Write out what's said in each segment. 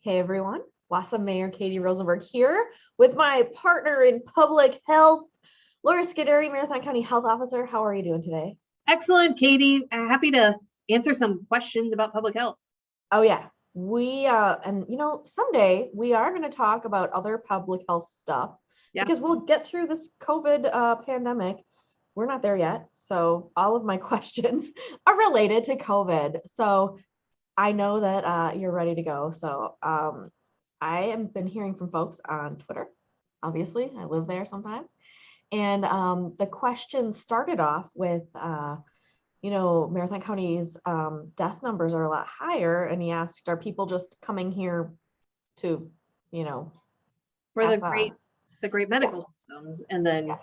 Hey everyone, Wausau Mayor Katie Rosenberg here with my partner in public health, Laura Scudiere, Marathon County Health Officer. How are you doing today? Excellent, Katie. Happy to answer some questions about public health. Oh yeah, someday we are going to talk about other public health stuff because we'll get through this COVID pandemic. We're not there yet, so all of my questions are related to COVID. So I know that you're ready to go. So I have been hearing from folks on Twitter. Obviously, I live there sometimes. And the question started off with, Marathon County's death numbers are a lot higher. And he asked, are people just coming here to, for the great medical systems and then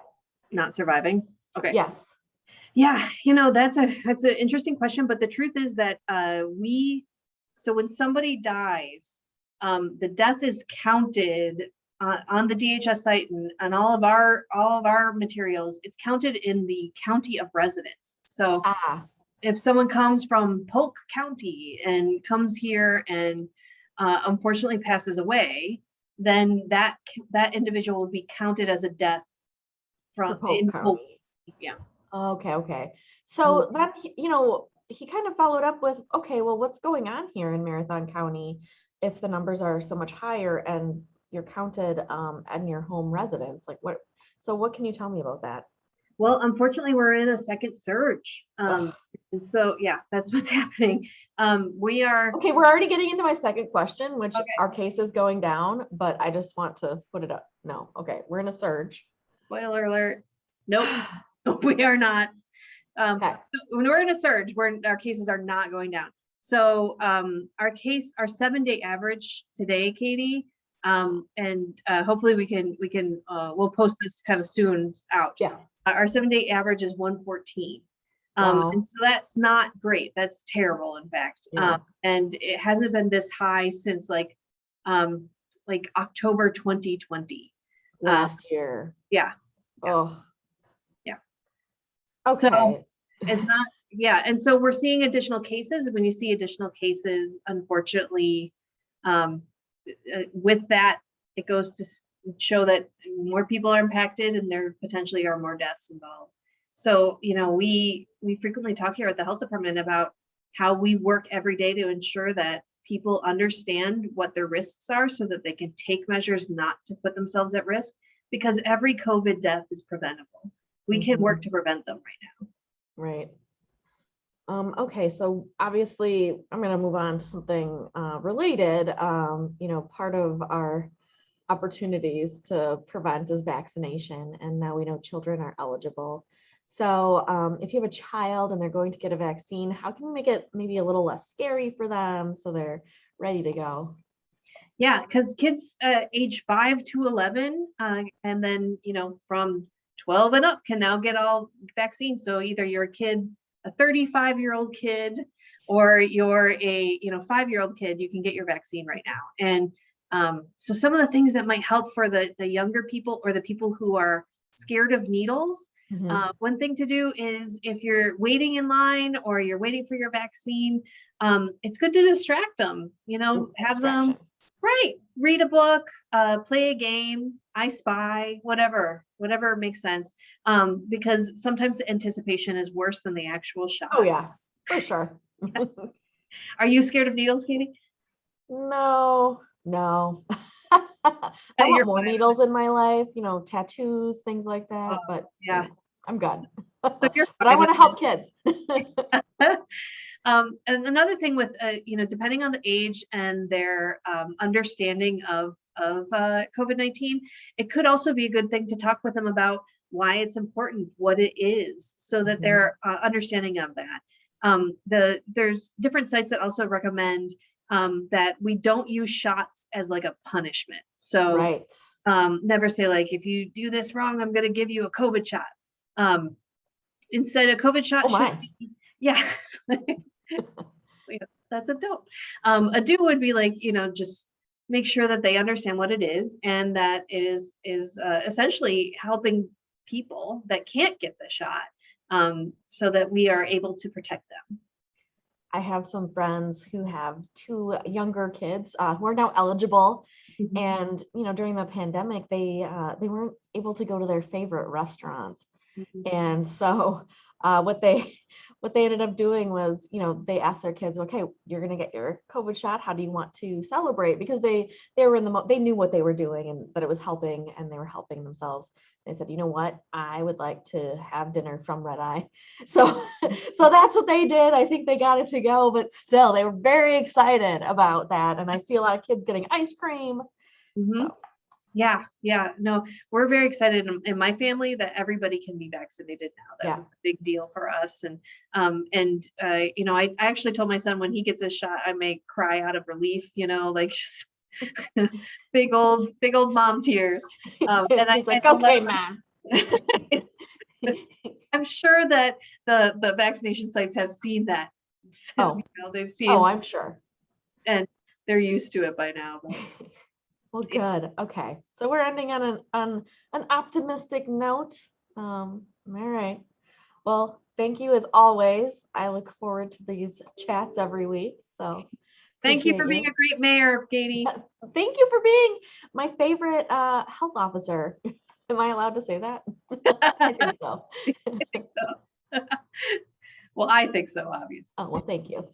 not surviving? Okay. Yes. Yeah, that's an interesting question, but the truth is that so when somebody dies, the death is counted on the DHS site and all of our materials. It's counted in the county of residence. So if someone comes from Polk County and comes here and unfortunately passes away, then that individual will be counted as a death from Polk County. Yeah. Okay. So that, he kind of followed up with, okay, well, what's going on here in Marathon County if the numbers are so much higher and you're counted in your home residence? What can you tell me about that? Well, unfortunately, we're in a second surge. And so, that's what's happening. We are. Okay, we're already getting into my second question, which our case is going down, but I just want to put it up. No, okay, we're in a surge. Spoiler alert. Nope, we are not. When we're in a surge, our cases are not going down. So our 7-day average today, Katie, and hopefully we'll post this kind of soon out. Yeah. Our 7-day average is 114. Wow. And so that's not great. That's terrible, in fact. Yeah. And it hasn't been this high since like October 2020. Last year. Yeah. Oh. Yeah. Okay. So it's not, and so we're seeing additional cases. When you see additional cases, unfortunately, with that, it goes to show that more people are impacted and there potentially are more deaths involved. So, we frequently talk here at the health department about how we work every day to ensure that people understand what their risks are so that they can take measures not to put themselves at risk, because every COVID death is preventable. We can work to prevent them right now. Right. Okay, so obviously I'm going to move on to something related. Part of our opportunities to prevent is vaccination, and now we know children are eligible. So if you have a child and they're going to get a vaccine, how can we make it maybe a little less scary for them so they're ready to go? Yeah, because kids age 5 to 11 and then, from 12 and up can now get all vaccines. So either you're a 35-year-old kid, or you're a 5-year-old kid, you can get your vaccine right now. And so some of the things that might help for the younger people or the people who are scared of needles, one thing to do is if you're waiting in line or you're waiting for your vaccine, it's good to distract them, have them, read a book, play a game, I Spy, whatever makes sense. Because sometimes the anticipation is worse than the actual shot. Oh yeah, for sure. Are you scared of needles, Katie? No. I want more needles in my life, tattoos, things like that, but I'm good. But I want to help kids. And another thing with, depending on the age and their understanding of COVID-19, it could also be a good thing to talk with them about why it's important, what it is, so that they're understanding of that. There's different sites that also recommend that we don't use shots as like a punishment. So never say if you do this wrong, I'm going to give you a COVID shot. Instead, a COVID shot should be, that's a don't. A do would be just make sure that they understand what it is and that it is essentially helping people that can't get the shot, so that we are able to protect them. I have some friends who have two younger kids who are now eligible. Mhm. And, during the pandemic, they weren't able to go to their favorite restaurants. Mhm. And so what they what they ended up doing was, they asked their kids, okay, you're gonna get your COVID shot. How do you want to celebrate? Because they were in they knew what they were doing and that it was helping, and they were helping themselves. They said, you know what, I would like to have dinner from Red Eye. So so that's what they did. I think they got it to go, but still they were very excited about that. And I see a lot of kids getting ice cream. Mhm. So Yeah. No, we're very excited in my family that everybody can be vaccinated now. That yeah. was a big deal for us. I actually told my son when he gets his shot, I may cry out of relief, like just big old mom tears. He's like, okay, mom. I'm sure that the vaccination sites have seen that. Oh. They've seen, Oh, I'm sure. and they're used to it by now. But Well, good. Okay. So we're ending on an optimistic note. All right. Well, thank you as always. I look forward to these chats every week. So thank you for appreciate being you. a great mayor, Katie. Thank you for being my favorite health officer. Am I allowed to say that? I think so. I think so. Well, I think so, obviously. Oh, well, thank you.